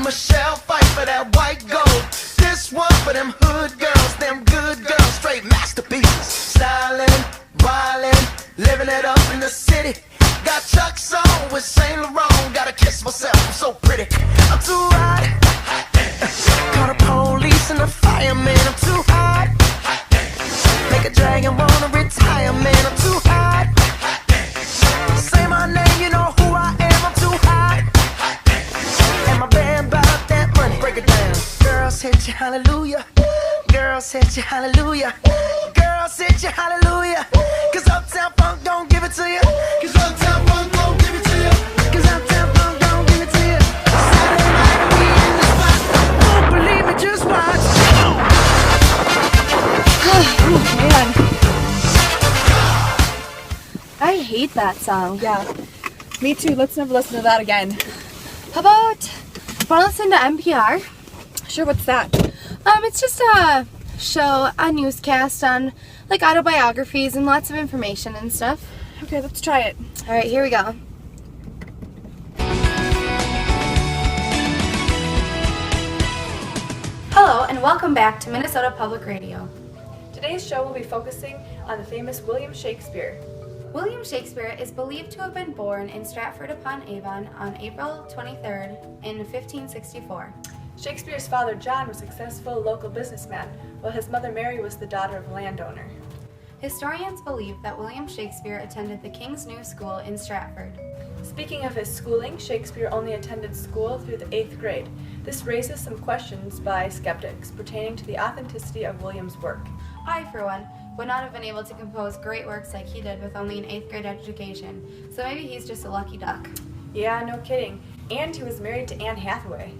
Michelle fight for that white gold. This one for them hood girls, them good girls, straight masterpieces. Styling, wildin', living it up in the city. Got Chuck's on with Saint Laurent. Gotta kiss myself, I'm so pretty. I'm too hot. Call the police and the fireman. I'm too hot. Make a dragon wanna retire, man. I'm too hot. Say my name, you know who I am. I'm too hot. And my band bought that money. Break it down. Girls hit you, hallelujah. Girls hit you, hallelujah. Girls hit you, hallelujah. Cause Uptown Funk don't give it to you. Cause Uptown Funk don't give it to you. Cause Uptown Funk don't give it to you. Saturday night we in the spot. Won't believe me, just watch. Man. I hate that song. Yeah, me too. Let's never listen to that again. How about, wanna listen to NPR? Sure, what's that? It's just a show, a newscast on like autobiographies and lots of information and stuff. Okay, let's try it. All right, here we go. Hello, and welcome back to Minnesota Public Radio. Today's show will be focusing on the famous William Shakespeare. William Shakespeare is believed to have been born in Stratford-upon-Avon on April 23rd in 1564. Shakespeare's father John was a successful local businessman, while his mother Mary was the daughter of a landowner. Historians believe that William Shakespeare attended the King's New School in Stratford. Speaking of his schooling, Shakespeare only attended school through the 8th grade. This raises some questions by skeptics pertaining to the authenticity of William's work. I, for one, would not have been able to compose great works like he did with only an 8th grade education, so maybe he's just a lucky duck. Yeah, no kidding. And he was married to Anne Hathaway.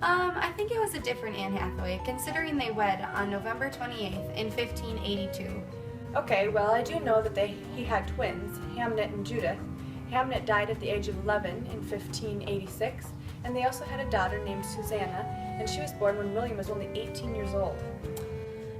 I think it was a different Anne Hathaway, considering they wed on November 28th in 1582. Okay, well, I do know that he had twins, Hamnet and Judith. Hamnet died at the age of 11 in 1586, and they also had a daughter named Susanna, and she was born when William was only 18 years old.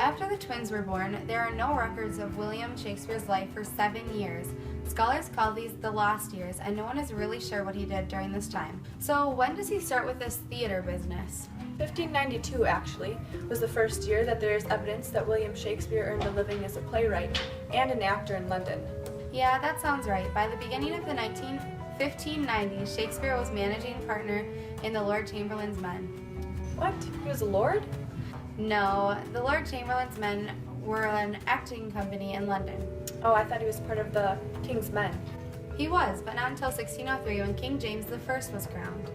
After the twins were born, there are no records of William Shakespeare's life for 7 years. Scholars call these the lost years, and no one is really sure what he did during this time. So when does he start with this theater business? 1592, actually, was the first year that there is evidence that William Shakespeare earned a living as a playwright and an actor in London. Yeah, that sounds right. By the beginning of the 1590s, Shakespeare was managing partner in the Lord Chamberlain's Men. What? He was a lord? No, the Lord Chamberlain's Men were an acting company in London. Oh, I thought he was part of the King's Men. He was, but not until 1603 when King James I was crowned.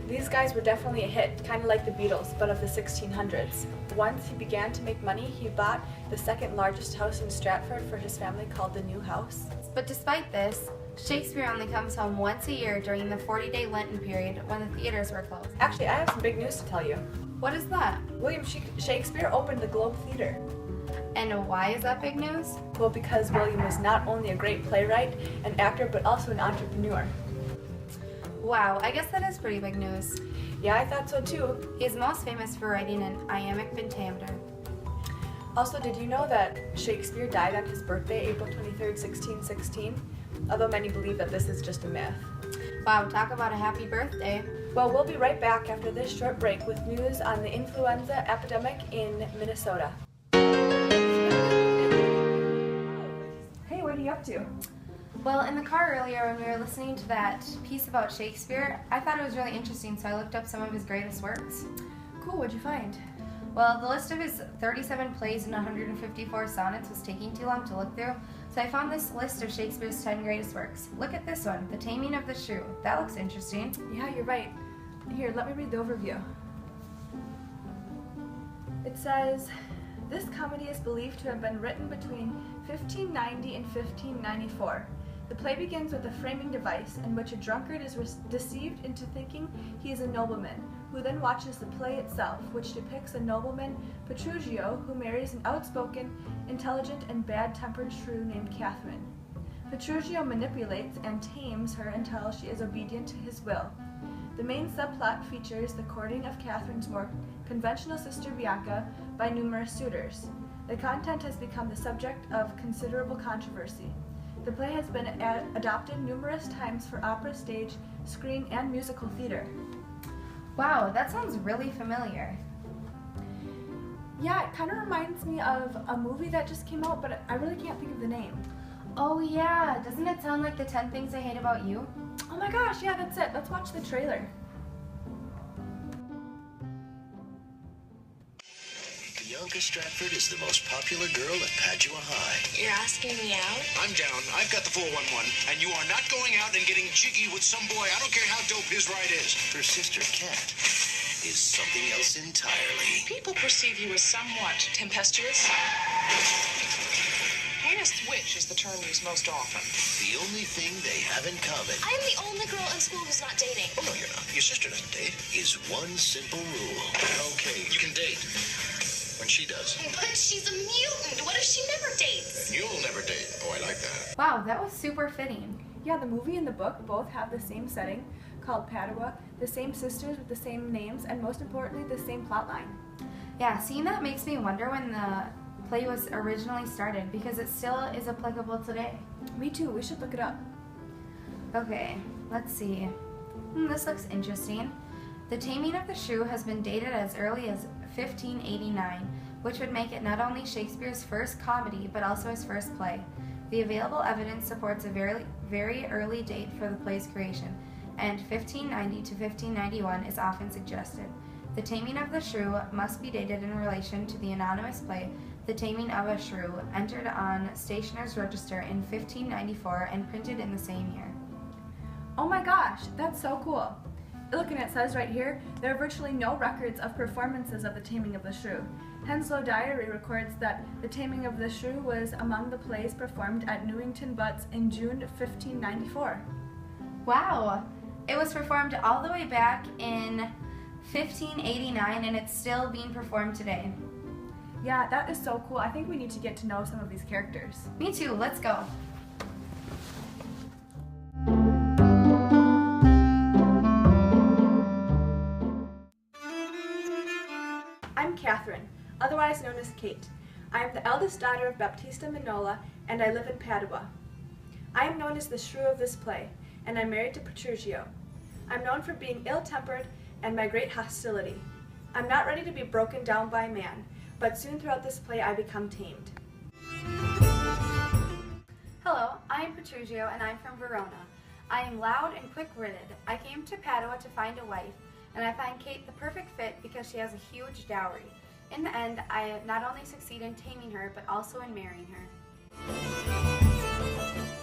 These guys were definitely a hit, kind of like the Beatles, but of the 1600s. Once he began to make money, he bought the second largest house in Stratford for his family called the New House. But despite this, Shakespeare only comes home once a year during the 40-day Lenten period when the theaters were closed. Actually, I have some big news to tell you. What is that? William Shakespeare opened the Globe Theatre. And why is that big news? Well, because William was not only a great playwright and actor, but also an entrepreneur. Wow, I guess that is pretty big news. Yeah, I thought so too. He is most famous for writing an iambic pentameter. Also, did you know that Shakespeare died on his birthday, April 23rd, 1616? Although many believe that this is just a myth. Wow, talk about a happy birthday. Well, we'll be right back after this short break with news on the influenza epidemic in Minnesota. Hey, what are you up to? Well, in the car earlier when we were listening to that piece about Shakespeare, I thought it was really interesting, so I looked up some of his greatest works. Cool, what'd you find? Well, the list of his 37 plays and 154 sonnets was taking too long to look through, so I found this list of Shakespeare's 10 greatest works. Look at this one, The Taming of the Shrew. That looks interesting. Yeah, you're right. Here, let me read the overview. It says, this comedy is believed to have been written between 1590 and 1594. The play begins with a framing device in which a drunkard is deceived into thinking he is a nobleman, who then watches the play itself, which depicts a nobleman, Petruchio, who marries an outspoken, intelligent, and bad-tempered shrew named Catherine. Petruchio manipulates and tames her until she is obedient to his will. The main subplot features the courting of Catherine's more conventional sister Bianca by numerous suitors. The content has become the subject of considerable controversy. The play has been adapted numerous times for opera stage, screen, and musical theater. Wow, that sounds really familiar. Yeah, it kind of reminds me of a movie that just came out, but I really can't think of the name. Oh yeah, doesn't it sound like the 10 Things I Hate About You? Oh my gosh, yeah, that's it. Let's watch the trailer. Bianca Stratford is the most popular girl at Padua High. You're asking me out? I'm down. I've got the 411, and you are not going out and getting jiggy with some boy. I don't care how dope his ride is. Her sister, Kat, is something else entirely. People perceive you as somewhat tempestuous. Heinous witch is the term used most often. The only thing they have in common I'm the only girl in school who's not dating. Oh, no, you're not. Your sister doesn't date. is one simple rule. Okay, you can date. When she does. But she's a mutant. What if she never dates? And you'll never date. Oh, I like that. Wow, that was super fitting. Yeah, the movie and the book both have the same setting, called Padua, the same sisters with the same names, and most importantly, the same plotline. Yeah, seeing that makes me wonder when the play was originally started, because it still is applicable today. Me too, we should look it up. Okay, let's see. This looks interesting. The Taming of the Shrew has been dated as early as 1589, which would make it not only Shakespeare's first comedy, but also his first play. The available evidence supports a very early date for the play's creation, and 1590 to 1591 is often suggested. The Taming of the Shrew must be dated in relation to the anonymous play The Taming of a Shrew, entered on Stationer's Register in 1594 and printed in the same year. Oh my gosh, that's so cool. Look, and it says right here, there are virtually no records of performances of The Taming of the Shrew. Henslow Diary records that The Taming of the Shrew was among the plays performed at Newington Butts in June 1594. Wow! It was performed all the way back in 1589 and it's still being performed today. Yeah, that is so cool. I think we need to get to know some of these characters. Me too, let's go. I'm Catherine, otherwise known as Kate. I am the eldest daughter of Baptista Minola, and I live in Padua. I am known as the Shrew of this play, and I'm married to Petruchio. I'm known for being ill-tempered and my great hostility. I'm not ready to be broken down by a man, but soon throughout this play I become tamed. Hello, I am Petruchio and I'm from Verona. I am loud and quick-witted. I came to Padua to find a wife, and I find Kate the perfect fit because she has a huge dowry. In the end, I not only succeed in taming her, but also in marrying her.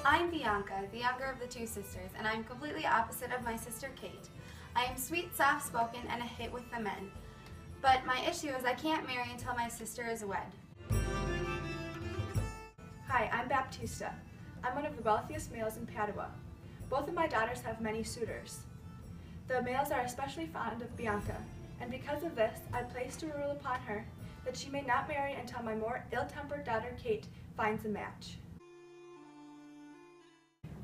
I'm Bianca, the younger of the two sisters, and I'm completely opposite of my sister Kate. I am sweet, soft-spoken, and a hit with the men. But my issue is I can't marry until my sister is wed. Hi, I'm Baptista. I'm one of the wealthiest males in Padua. Both of my daughters have many suitors. The males are especially fond of Bianca, and because of this, I placed a rule upon her that she may not marry until my more ill-tempered daughter Kate finds a match.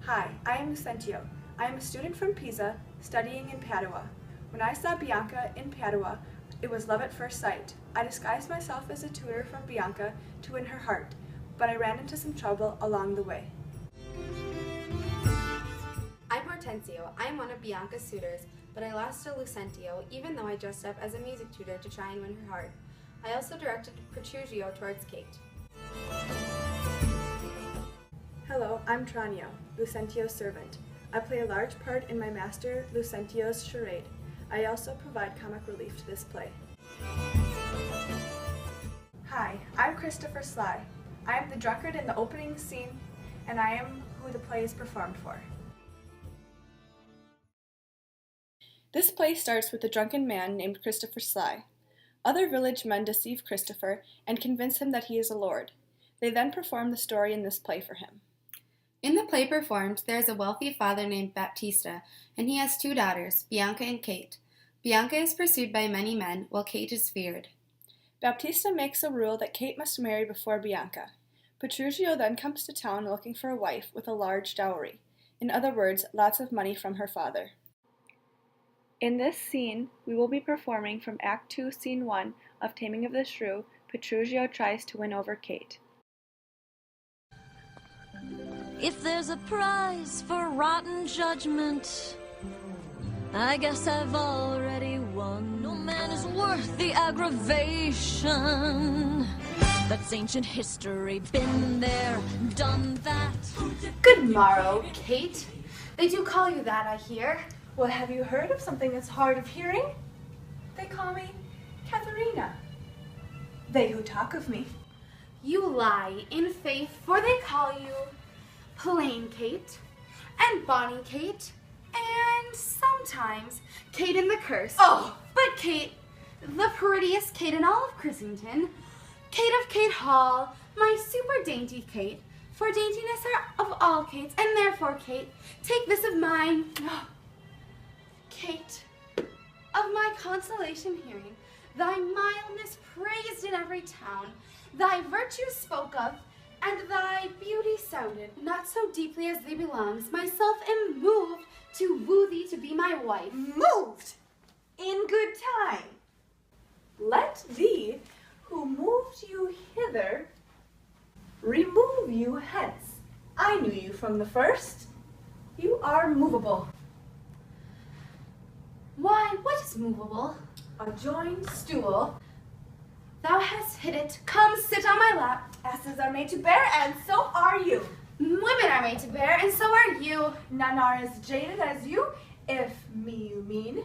Hi, I am Lucentio. I am a student from Pisa, studying in Padua. When I saw Bianca in Padua, it was love at first sight. I disguised myself as a tutor from Bianca to win her heart, but I ran into some trouble along the way. I'm Hortensio. I am one of Bianca's suitors, but I lost to Lucentio, even though I dressed up as a music tutor to try and win her heart. I also directed Petruchio towards Kate. Hello, I'm Tranio, Lucentio's servant. I play a large part in my master Lucentio's charade. I also provide comic relief to this play. Hi, I'm Christopher Sly. I am the drunkard in the opening scene, and I am who the play is performed for. This play starts with a drunken man named Christopher Sly. Other village men deceive Christopher and convince him that he is a lord. They then perform the story in this play for him. In the play performed, there is a wealthy father named Baptista, and he has two daughters, Bianca and Kate. Bianca is pursued by many men, while Kate is feared. Baptista makes a rule that Kate must marry before Bianca. Petruchio then comes to town looking for a wife with a large dowry. In other words, lots of money from her father. In this scene, we will be performing from Act 2, Scene 1 of Taming of the Shrew, Petruchio tries to win over Kate. If there's a prize for rotten judgment, I guess I've already won. No man is worth the aggravation. That's ancient history, been there, done that. Good morrow, Kate. They do call you that, I hear. Well, have you heard of something that's hard of hearing? They call me Katharina. They who talk of me. You lie, in faith, for they call you Plain Kate, and Bonnie Kate, and sometimes Kate in the Curse. Oh! But Kate, the prettiest Kate in all of Chrissington, Kate of Kate Hall, my super dainty Kate, for daintiness are of all Kates, and therefore, Kate, take this of mine. Kate, of my consolation hearing, thy mildness praised in every town, thy virtues spoke of, and thy beauty sounded, not so deeply as thee belongs. Myself am moved to woo thee to be my wife. Moved in good time. Let thee, who moved you hither, remove you hence. I knew you from the first. You are movable. Why, what is movable? A joined stool. Thou hast hit it. Come, sit on my lap. Asses are made to bear, and so are you. Women are made to bear, and so are you. None are as jaded as you, if me you mean.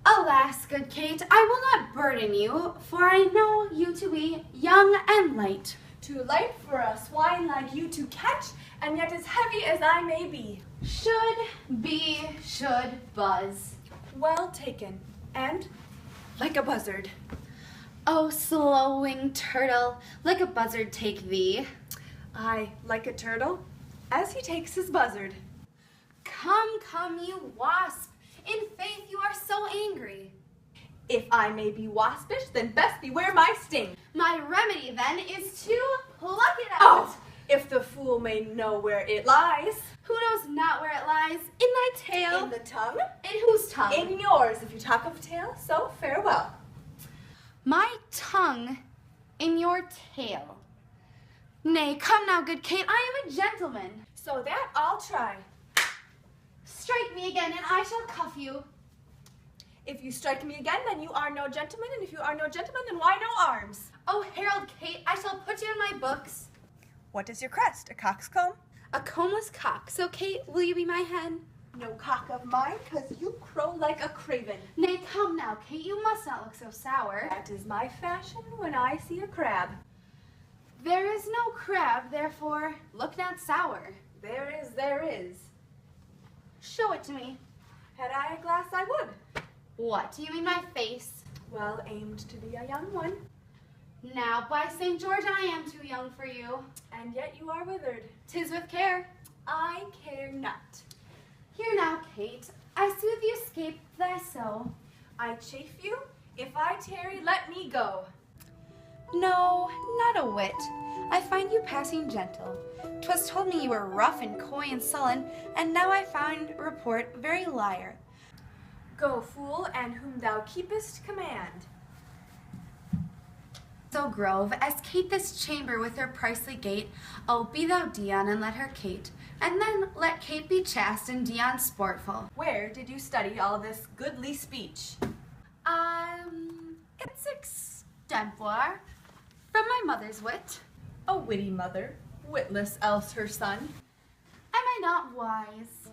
Alas, good Kate, I will not burden you, for I know you to be young and light. Too light for a swine like you to catch, and yet as heavy as I may be. Should buzz. Well taken, and like a buzzard. Oh, slow-winged turtle, like a buzzard take thee. I, like a turtle, as he takes his buzzard. Come, you wasp. In faith, you are so angry. If I may be waspish, then best beware my sting. My remedy, then, is to pluck it out. Oh, if the fool may know where it lies. Who knows not where it lies? In thy tail. In the tongue. In whose tongue? In yours, if you talk of tail, so farewell. My tongue in your tail. Nay, come now, good Kate, I am a gentleman. So that I'll try. Strike me again, and I shall cuff you. If you strike me again, then you are no gentleman, and if you are no gentleman, then why no arms? Oh, Harold Kate, I shall put you in my books. What is your crest, a coxcomb? A combless cock. So, Kate, will you be my hen? No cock of mine, 'cause you crow like a craven. Nay, come now, Kate, you must not look so sour. That is my fashion when I see a crab. There is no crab, therefore, look not sour. There is. Show it to me. Had I a glass, I would. What, do you mean my face? Well aimed to be a young one. Now, by St. George, I am too young for you. And yet you are withered. 'Tis with care. I care not. Here now, Kate, I soothe you escape thy so. I chafe you. If I tarry, let me go. No, not a whit. I find you passing gentle. 'Twas told me you were rough and coy and sullen, and now I find report very liar. Go, fool, and whom thou keepest command. So Grove, as Kate this chamber with her pricely gate, oh, be thou Dion and let her Kate, and then let Kate be chaste and Dion sportful. Where did you study all this goodly speech? It's extempore, from my mother's wit. A witty mother, witless else her son. Am I not wise?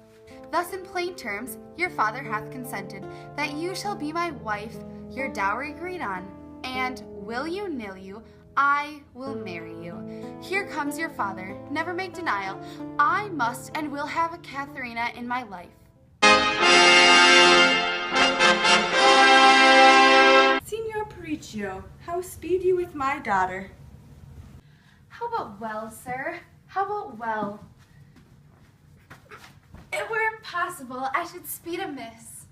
Thus in plain terms, your father hath consented that you shall be my wife, your dowry agreed on, and will you, nill you, I will marry you. Here comes your father, never make denial. I must and will have a Katharina in my life. Signor Paricchio, how speed you with my daughter? How about well, sir? How about well? It were impossible I should speed amiss.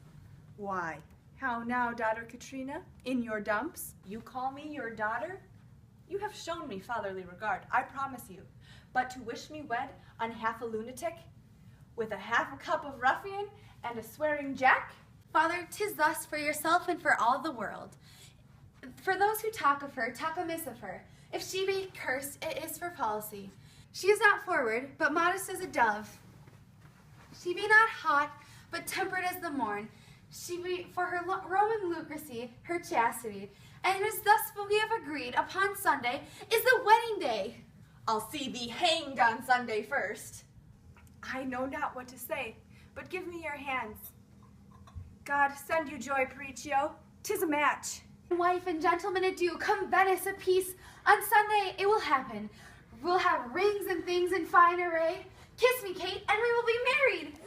Why, how now, daughter Katrina, in your dumps? You call me your daughter? You have shown me fatherly regard, I promise you. But to wish me wed on half a lunatic, with a half a cup of ruffian and a swearing jack? Father, 'tis thus for yourself and for all the world. For those who talk of her, talk amiss of her. If she be cursed, it is for policy. She is not forward, but modest as a dove. She be not hot, but temperate as the morn. She be for her Roman lucracy, her chastity. And as thus we have agreed, upon Sunday is the wedding day. I'll see thee hanged on Sunday first. I know not what to say, but give me your hands. God send you joy, Pericio. 'Tis a match. Wife and gentlemen, adieu. Come Venice a peace. On Sunday it will happen. We'll have rings and things in fine array. Kiss me, Kate, and we will be married.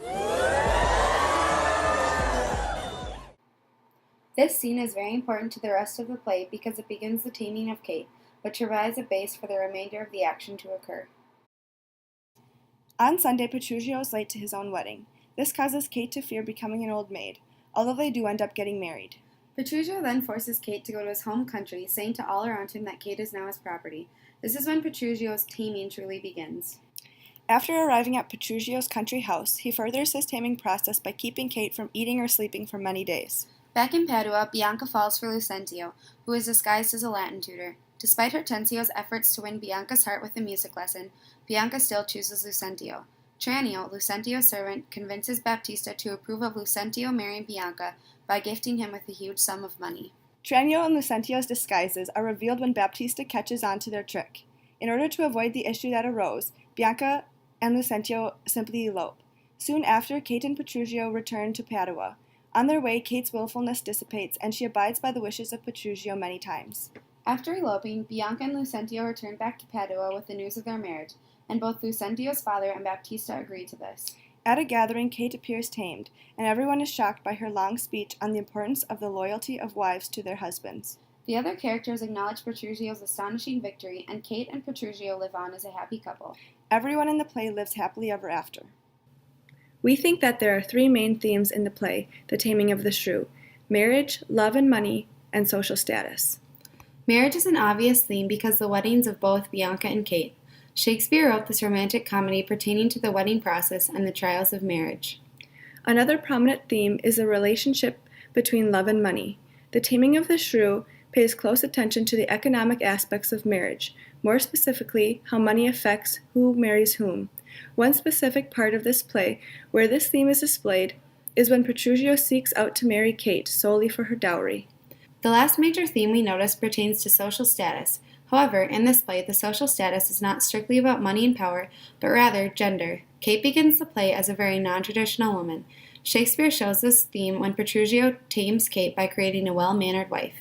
This scene is very important to the rest of the play because it begins the taming of Kate, which provides a base for the remainder of the action to occur. On Sunday, Petruchio is late to his own wedding. This causes Kate to fear becoming an old maid, although they do end up getting married. Petruchio then forces Kate to go to his home country, saying to all around him that Kate is now his property. This is when Petruchio's taming truly begins. After arriving at Petruchio's country house, he furthers his taming process by keeping Kate from eating or sleeping for many days. Back in Padua, Bianca falls for Lucentio, who is disguised as a Latin tutor. Despite Hortensio's efforts to win Bianca's heart with a music lesson, Bianca still chooses Lucentio. Tranio, Lucentio's servant, convinces Baptista to approve of Lucentio marrying Bianca by gifting him with a huge sum of money. Tranio and Lucentio's disguises are revealed when Baptista catches on to their trick. In order to avoid the issue that arose, Bianca and Lucentio simply elope. Soon after, Kate and Petruchio return to Padua. On their way, Kate's willfulness dissipates, and she abides by the wishes of Petruchio many times. After eloping, Bianca and Lucentio return back to Padua with the news of their marriage, and both Lucentio's father and Baptista agree to this. At a gathering, Kate appears tamed, and everyone is shocked by her long speech on the importance of the loyalty of wives to their husbands. The other characters acknowledge Petruchio's astonishing victory, and Kate and Petruchio live on as a happy couple. Everyone in the play lives happily ever after. We think that there are three main themes in the play, The Taming of the Shrew: marriage, love and money, and social status. Marriage is an obvious theme because the weddings of both Bianca and Kate. Shakespeare wrote this romantic comedy pertaining to the wedding process and the trials of marriage. Another prominent theme is the relationship between love and money. The Taming of the Shrew pays close attention to the economic aspects of marriage, more specifically, how money affects who marries whom. One specific part of this play where this theme is displayed is when Petruchio seeks out to marry Kate solely for her dowry. The last major theme we notice pertains to social status. However, in this play, the social status is not strictly about money and power, but rather gender. Kate begins the play as a very non-traditional woman. Shakespeare shows this theme when Petruchio tames Kate by creating a well-mannered wife.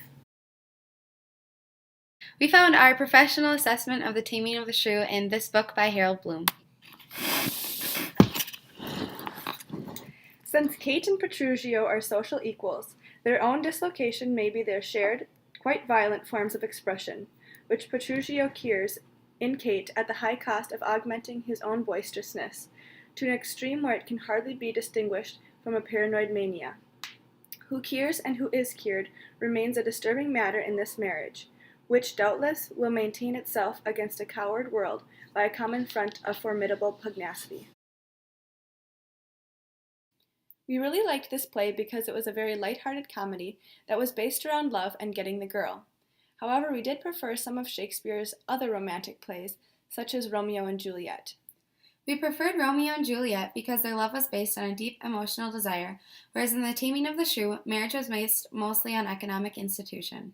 We found our professional assessment of The Taming of the Shrew in this book by Harold Bloom. Since Kate and Petruchio are social equals, their own dislocation may be their shared, quite violent forms of expression, which Petruchio cures in Kate at the high cost of augmenting his own boisterousness, to an extreme where it can hardly be distinguished from a paranoid mania. Who cures and who is cured remains a disturbing matter in this marriage, which doubtless will maintain itself against a coward world by a common front of formidable pugnacity. We really liked this play because it was a very light-hearted comedy that was based around love and getting the girl. However, we did prefer some of Shakespeare's other romantic plays, such as Romeo and Juliet. We preferred Romeo and Juliet because their love was based on a deep emotional desire, whereas in The Taming of the Shrew, marriage was based mostly on economic institution.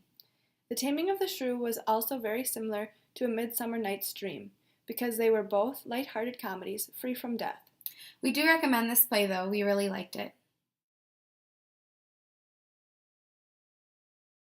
The Taming of the Shrew was also very similar to A Midsummer Night's Dream, because they were both light-hearted comedies free from death. We do recommend this play, though. We really liked it.